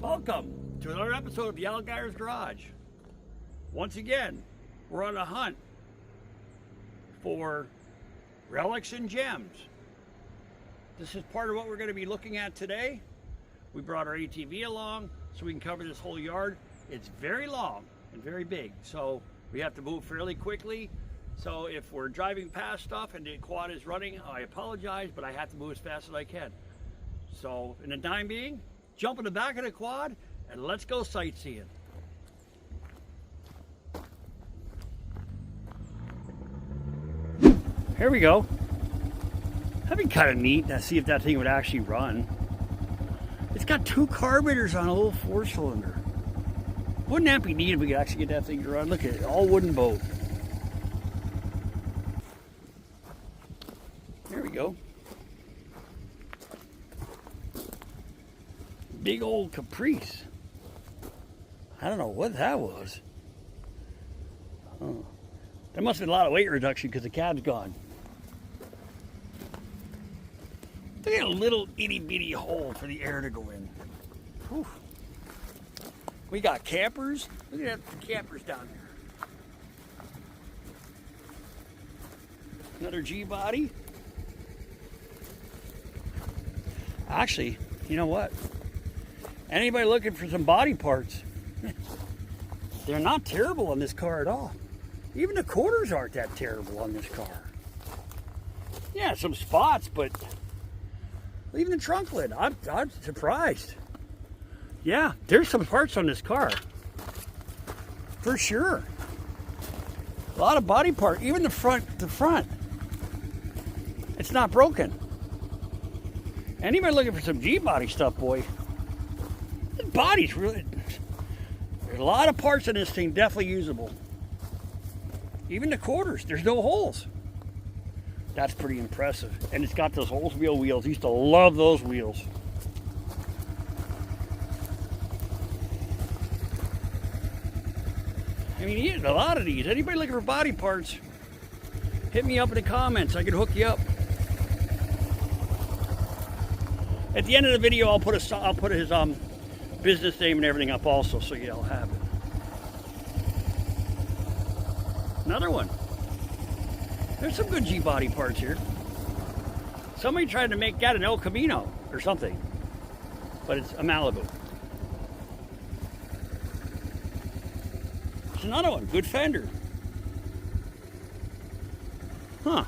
Welcome to another episode of the Alligator's Garage. Once again, we're on a hunt for relics and gems. This is part of what we're going to be looking at today. We brought our ATV along so we can cover this whole yard. It's very long and very big, so we have to move fairly quickly. So if we're driving past stuff and the quad is running, I apologize, but I have to move as fast as I can. So in the time being, jump in the back of the quad and let's go sightseeing. Here we go. That'd be kind of neat to see if that thing would actually run. It's got two carburetors on a little 4-cylinder. Wouldn't that be neat if we could actually get that thing to run? Look at it, all wooden boat. There we go. Big old Caprice. I don't know what that was. Oh. There must have been a lot of weight reduction because the cab's gone. Look at a little itty bitty hole for the air to go in. Whew. We got campers. Look at that, the campers down there. Another G-body. Actually, you know what? Anybody looking for some body parts, they're not terrible on this car at all. Even the quarters aren't that terrible on this car. Yeah, some spots, but even the trunk lid, I'm surprised. Yeah, there's some parts on this car, for sure. A lot of body part, even the front, it's not broken. Anybody looking for some G-body stuff, boy, this body's really, there's a lot of parts in this thing definitely usable. Even the quarters, there's no holes. That's pretty impressive. And it's got those Oldsmobile wheels. I used to love those wheels. I mean, you get a lot of these. Anybody looking for body parts, hit me up in the comments. I can hook you up. At the end of the video, I'll put his business name and everything up also, so you'll have it. Another one. There's some good G-body parts here. Somebody tried to make that an El Camino or something, but it's a Malibu. There's another one, good fender. Huh.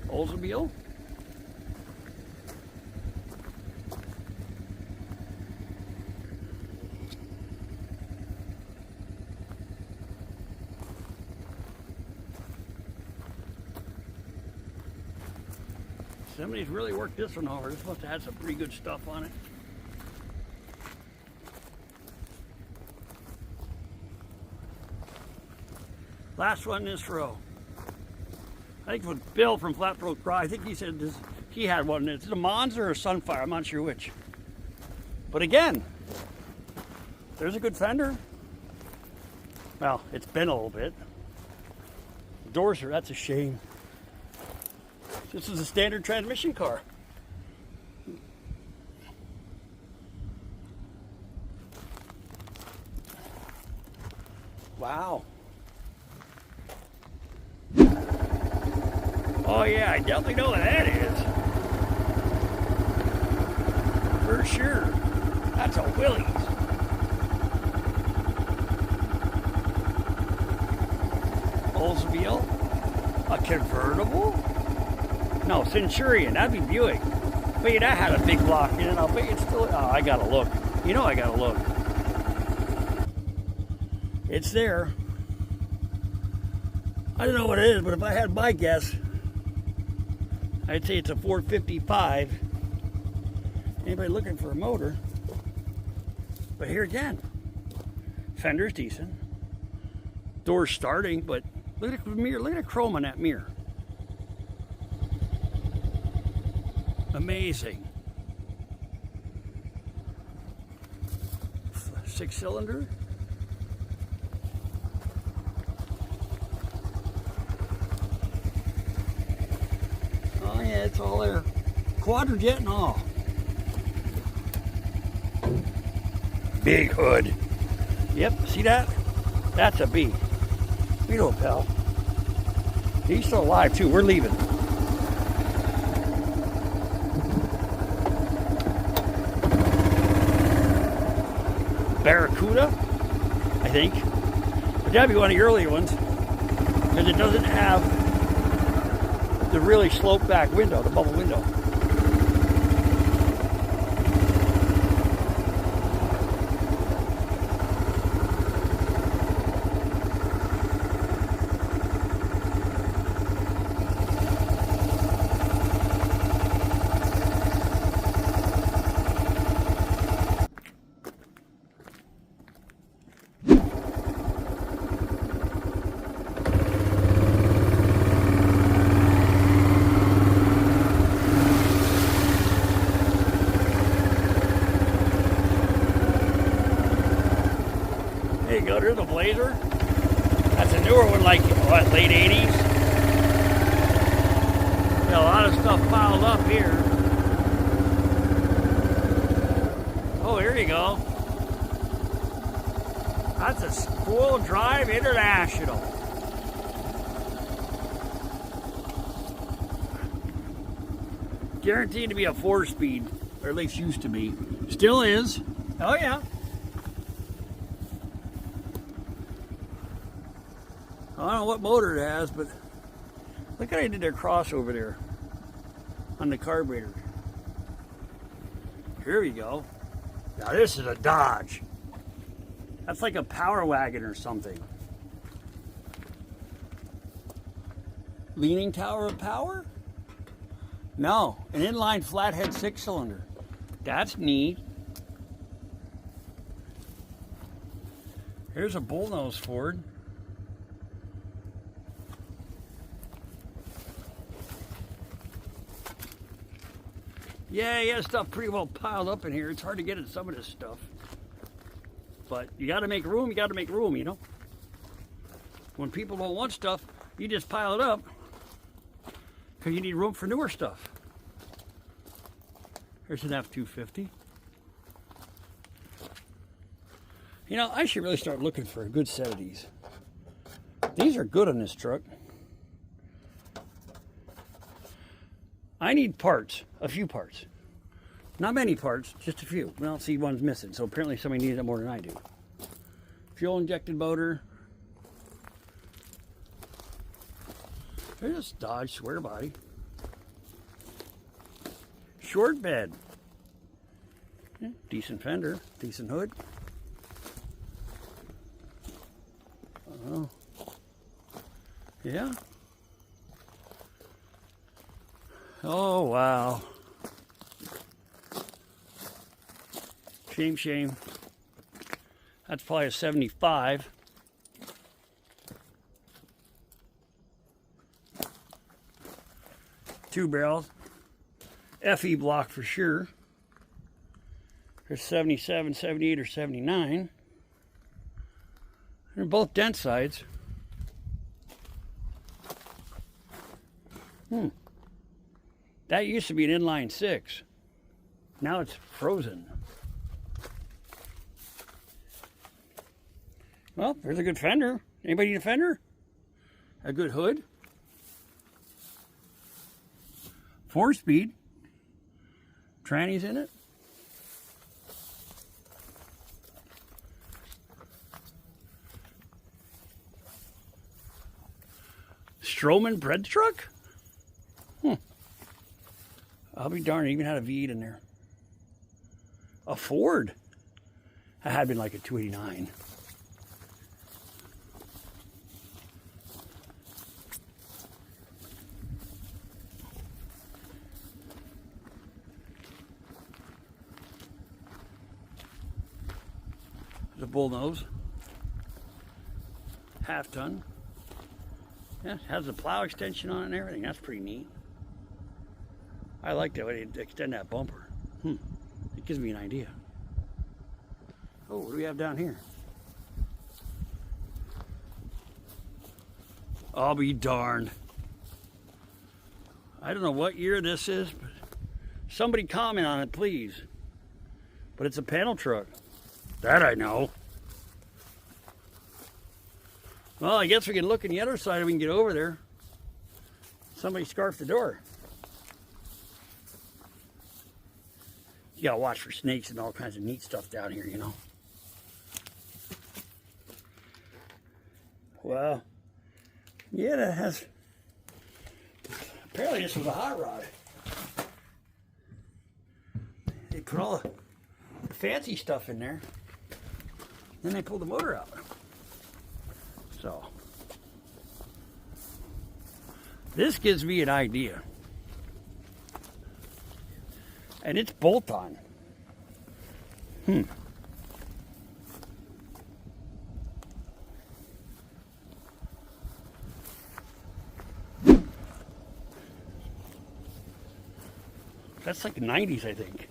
Oldsmobile. Somebody's really worked this one hard. This must have had some pretty good stuff on it. Last one in this row. I think it was Bill from Flat Throat Cry. I think he said this, he had one. It's a Monza or a Sunfire. I'm not sure which. But again, there's a good fender. Well, it's been a little bit. The doors are, that's a shame. This is a standard transmission car. Wow. Oh yeah, I definitely know what that is. For sure. That's a Willys. Oldsmobile. A convertible? No, Centurion, that'd be Buick. But yeah, that had a big block in it. I'll bet it's still, oh, I gotta look. You know I gotta look. It's there. I don't know what it is, but if I had my guess, I'd say it's a 455. Anybody looking for a motor? But here again, fender's decent. Door's starting, but look at the mirror. Look at the chrome on that mirror. Amazing. 6-cylinder. it's all there. Quadrajet and all. Big hood. Yep, see that? That's a B. You know, pal. He's still alive too. We're leaving. Barracuda, I think. But that'd be one of the earlier ones. Because it doesn't have the really sloped back window, the bubble window. There you go, there's a Blazer. That's a newer one, like, what, late 80s? Got a lot of stuff piled up here. Oh, here you go. That's a Squirrel Drive International. Guaranteed to be a 4-speed, or at least used to be. Still is. Oh, yeah. I don't know what motor it has, but look how they did their crossover there on the carburetor. Here we go. Now this is a Dodge. That's like a Power Wagon or something. Leaning tower of power? No, an inline flathead 6-cylinder. That's neat. Here's a bullnose Ford. Yeah, stuff pretty well piled up in here. It's hard to get at some of this stuff. But you gotta make room, you know? When people don't want stuff, you just pile it up because you need room for newer stuff. Here's an F-250. You know, I should really start looking for a good set of these. These are good on this truck. I need parts, a few parts. Not many parts, just a few. Well, see, one's missing, so apparently somebody needs it more than I do. Fuel injected motor. There's a Dodge square body. Short bed. Yeah, decent fender, decent hood. Yeah. Oh, wow. Shame. That's probably a 75. Two barrels. FE block for sure. There's 77, 78, or 79. They're both dent sides. That used to be an inline 6. Now it's frozen. Well, there's a good fender. Anybody need a fender? A good hood. 4-speed. Trannies in it. Stroman bread truck? I'll be darned, it even had a V8 in there. A Ford. That had been like a 289. There's a bullnose. Half ton. Yeah, it has a plow extension on it and everything. That's pretty neat. I like that way they extend that bumper. It gives me an idea. Oh, what do we have down here? I'll be darned. I don't know what year this is, but somebody comment on it, please. But it's a panel truck. That I know. Well, I guess we can look on the other side if we can get over there. Somebody scarfed the door. You gotta watch for snakes and all kinds of neat stuff down here, you know. Well, yeah, that has... Apparently this was a hot rod. They put all the fancy stuff in there. Then they pulled the motor out. So, this gives me an idea. And it's bolt on. That's like the 90s, I think.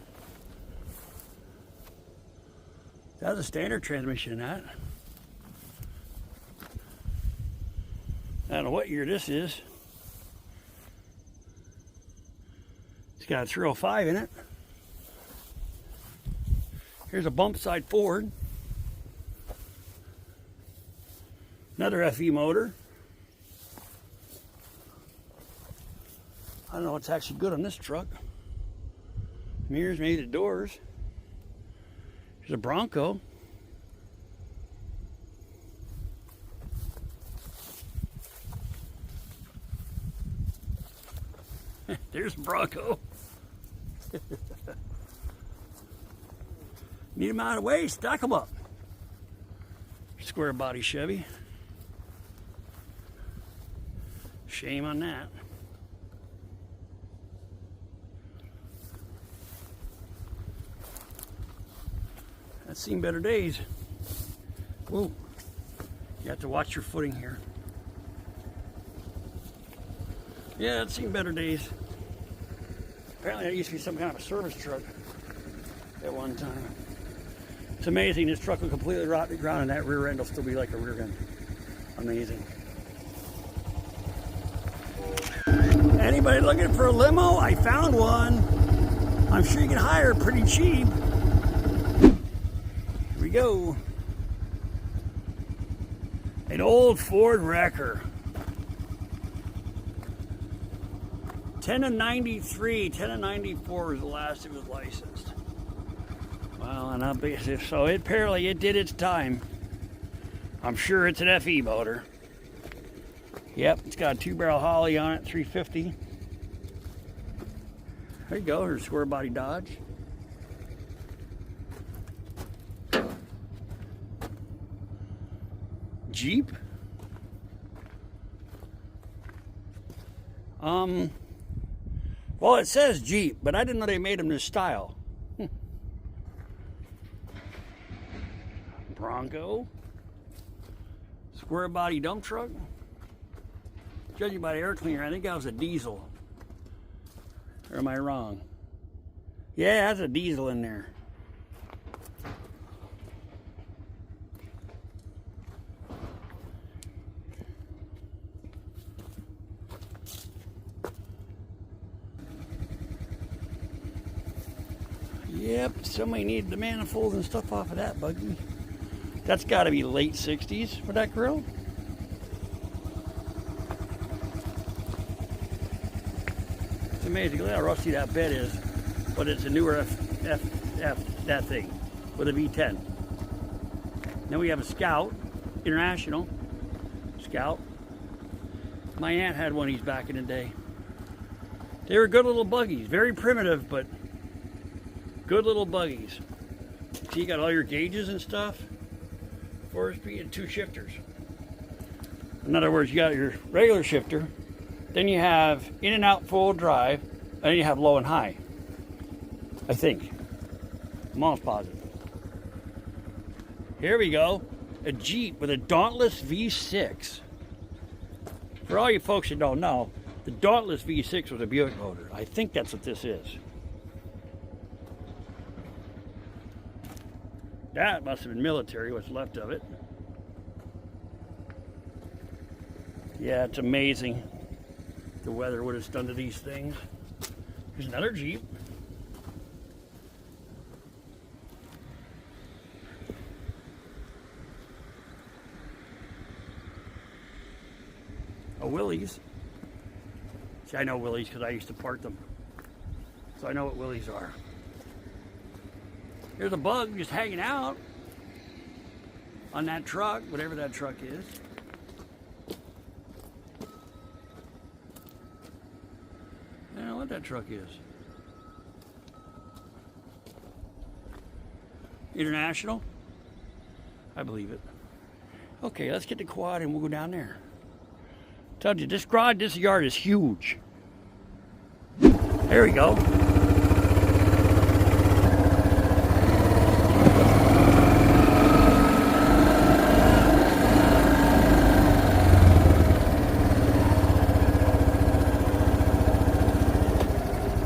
That was a standard transmission in that. I don't know what year this is. It's got a 305 in it. Here's a bump side Ford. Another FE motor. I don't know what's actually good on this truck. Mirrors, maybe the doors. Here's a Bronco. There's a Bronco. Need them out of the way, stack them up. Square body Chevy. Shame on that. That's seen better days. Whoa. You have to watch your footing here. Yeah, it's seen better days. Apparently that used to be some kind of a service truck at one time. It's amazing, this truck will completely rot the ground and that rear end will still be like a rear end. Amazing. Anybody looking for a limo? I found one. I'm sure you can hire it pretty cheap. Here we go. An old Ford Wrecker. 10 of 93, 10 of 94 was the last it was licensed. Well, and I'll be, so it apparently it did its time. I'm sure it's an FE motor. Yep, it's got a 2-barrel Holly on it, 350. There you go, here's a square body Dodge. Jeep. Well, it says Jeep, but I didn't know they made them this style. Bronco. Square body dump truck. Judging by the air cleaner, I think that was a diesel. Or am I wrong? Yeah, that's a diesel in there. Yep, somebody needed the manifolds and stuff off of that buggy. That's got to be late 60s for that grill. It's amazing. Look how rusty that bed is. But it's a newer that thing with a V10. Then we have a Scout, International Scout. My aunt had one of these back in the day. They were good little buggies, very primitive, but good little buggies. See, you got all your gauges and stuff. 4-speed and 2 shifters. In other words, you got your regular shifter, then you have in and out full drive, and then you have low and high. I think. I'm almost positive. Here we go. A Jeep with a Dauntless V6. For all you folks that don't know, the Dauntless V6 was a Buick motor. I think that's what this is. That must have been military, what's left of it. Yeah, it's amazing. the weather would have done to these things. Here's another Jeep. A Willys. See, I know Willys because I used to park them. So I know what Willys are. There's a bug just hanging out on that truck, whatever that truck is. I don't know what that truck is. International? I believe it. Okay, let's get the quad and we'll go down there. Told you, this yard is huge. There we go.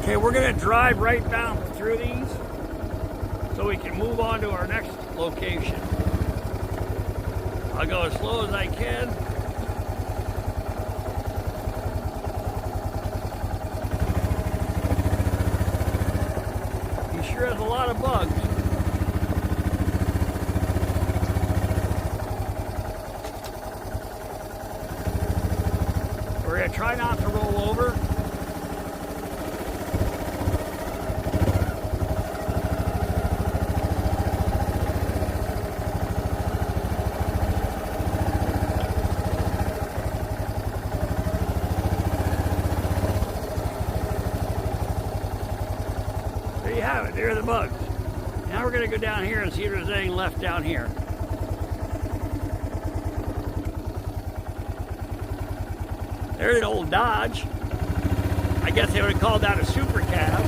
Okay, we're gonna drive right down through these so we can move on to our next location. I'll go as slow as I can. He sure has a lot of bugs. We're gonna try not to roll over. There you have it, there are the bugs. Now we're going to go down here and see if there's anything left down here. There's an old Dodge. I guess they would have called that a super cab.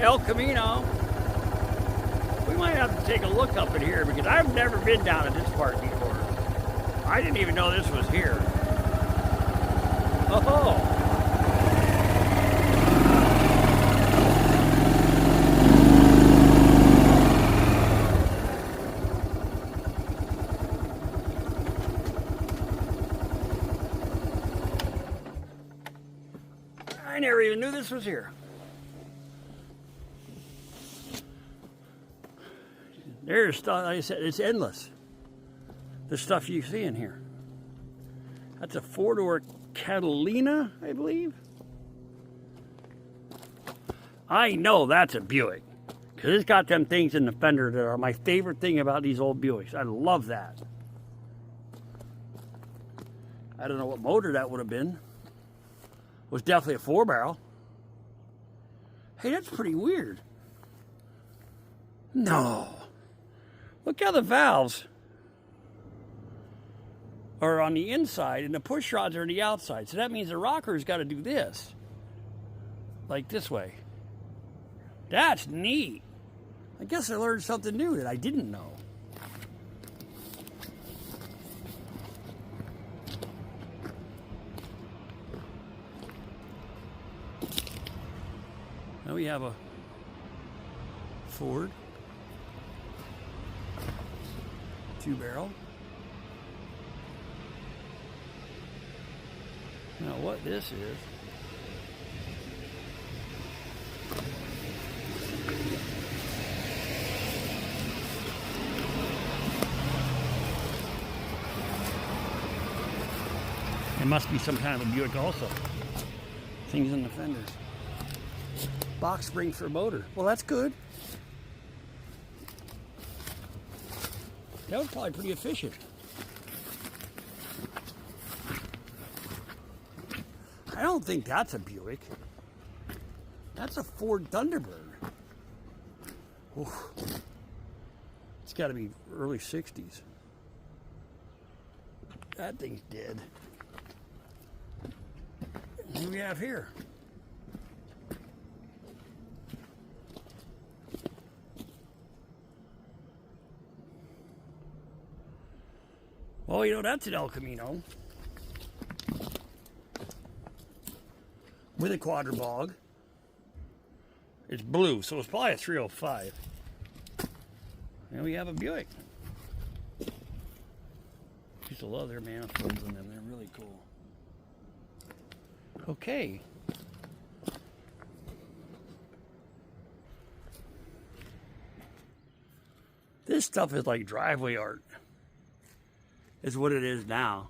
El Camino. We might have to take a look up in here because I've never been down in this part before. I didn't even know this was here. Oh. I never even knew this was here. There's stuff, like I said, it's endless. The stuff you see in here. That's a four-door Catalina, I believe. I know that's a Buick because it's got them things in the fender that are my favorite thing about these old Buicks. I love that. I don't know what motor that would have been. It was definitely a 4-barrel. Hey, that's pretty weird. No. Look how the valves are on the inside and the push rods are on the outside. So that means the rocker's got to do this. Like this way. That's neat. I guess I learned something new that I didn't know. Now we have a Ford 2-barrel. Now what this is, it must be some kind of a Buick also. Things in the fenders. Box spring for a motor. Well, that's good. That was probably pretty efficient. I don't think that's a Buick. That's a Ford Thunderbird. Oof. It's got to be early 60s. That thing's dead. What do we have here? Well, you know, that's an El Camino. With a quadribog. It's blue, so it's probably a 305. And we have a Buick. Piece of leather manifolds in them. They're really cool. Okay. This stuff is like driveway art. Is what it is now.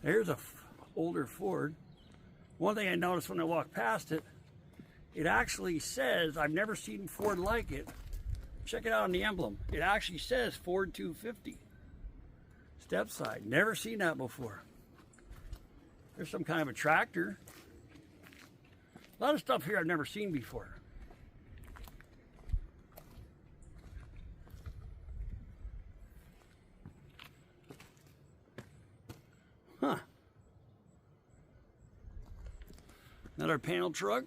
There's a older Ford. One thing I noticed when I walked past it, it actually says, I've never seen Ford like it. Check it out on the emblem. It actually says Ford 250. Step side. Never seen that before. There's some kind of a tractor. A lot of stuff here I've never seen before. Huh. Another panel truck.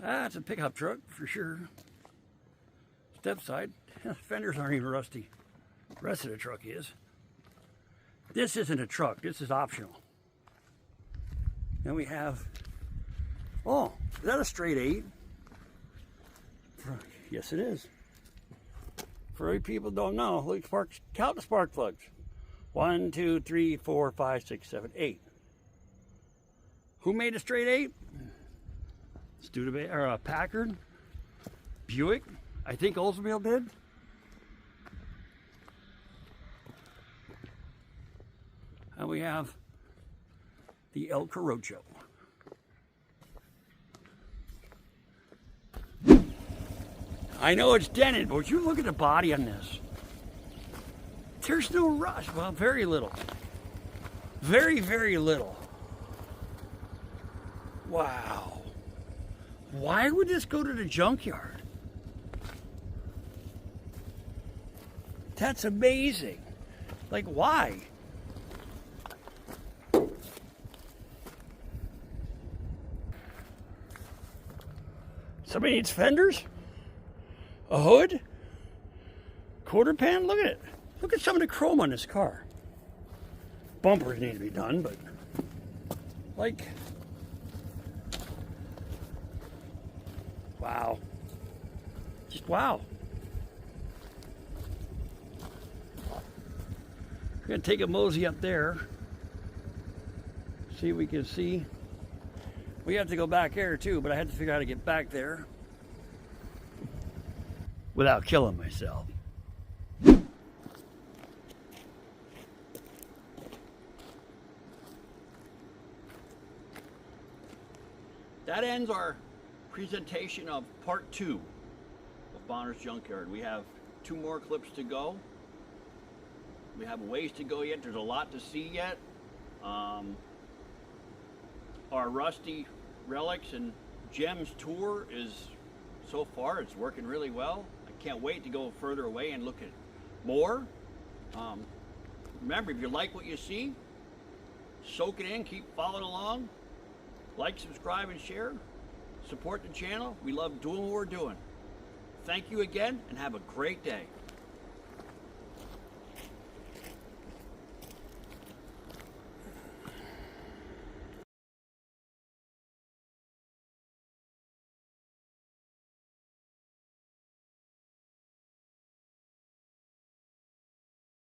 Ah, it's a pickup truck for sure. Step side. Fenders aren't even rusty. The rest of the truck is. This isn't a truck. This is optional. Then we have, oh, is that a straight 8? Yes, it is. For you people don't know, look, count the spark plugs. 1, 2, 3, 4, 5, 6, 7, 8. Who made a straight 8? Studebaker, or Packard, Buick. I think Oldsmobile did. And we have the El Corocho. I know it's dented, but would you look at the body on this? There's no rust. Well, very little. Very, very little. Wow. Why would this go to the junkyard? That's amazing. Like, why? Somebody needs fenders? A hood? Quarter pan? Look at it. Look at some of the chrome on this car. Bumpers need to be done, but like, wow. Just wow. We're going to take a mosey up there. See if we can see. We have to go back there too, but I had to figure out how to get back there without killing myself. That ends our presentation of part 2 of Bonner's Junkyard. We have 2 more clips to go. We have a ways to go yet. There's a lot to see yet. Our Rusty Relics and Gems tour is, so far, it's working really well. I can't wait to go further away and look at more. Remember, if you like what you see, soak it in, keep following along. Like, subscribe, and share. Support the channel. We love doing what we're doing. Thank you again, and have a great day.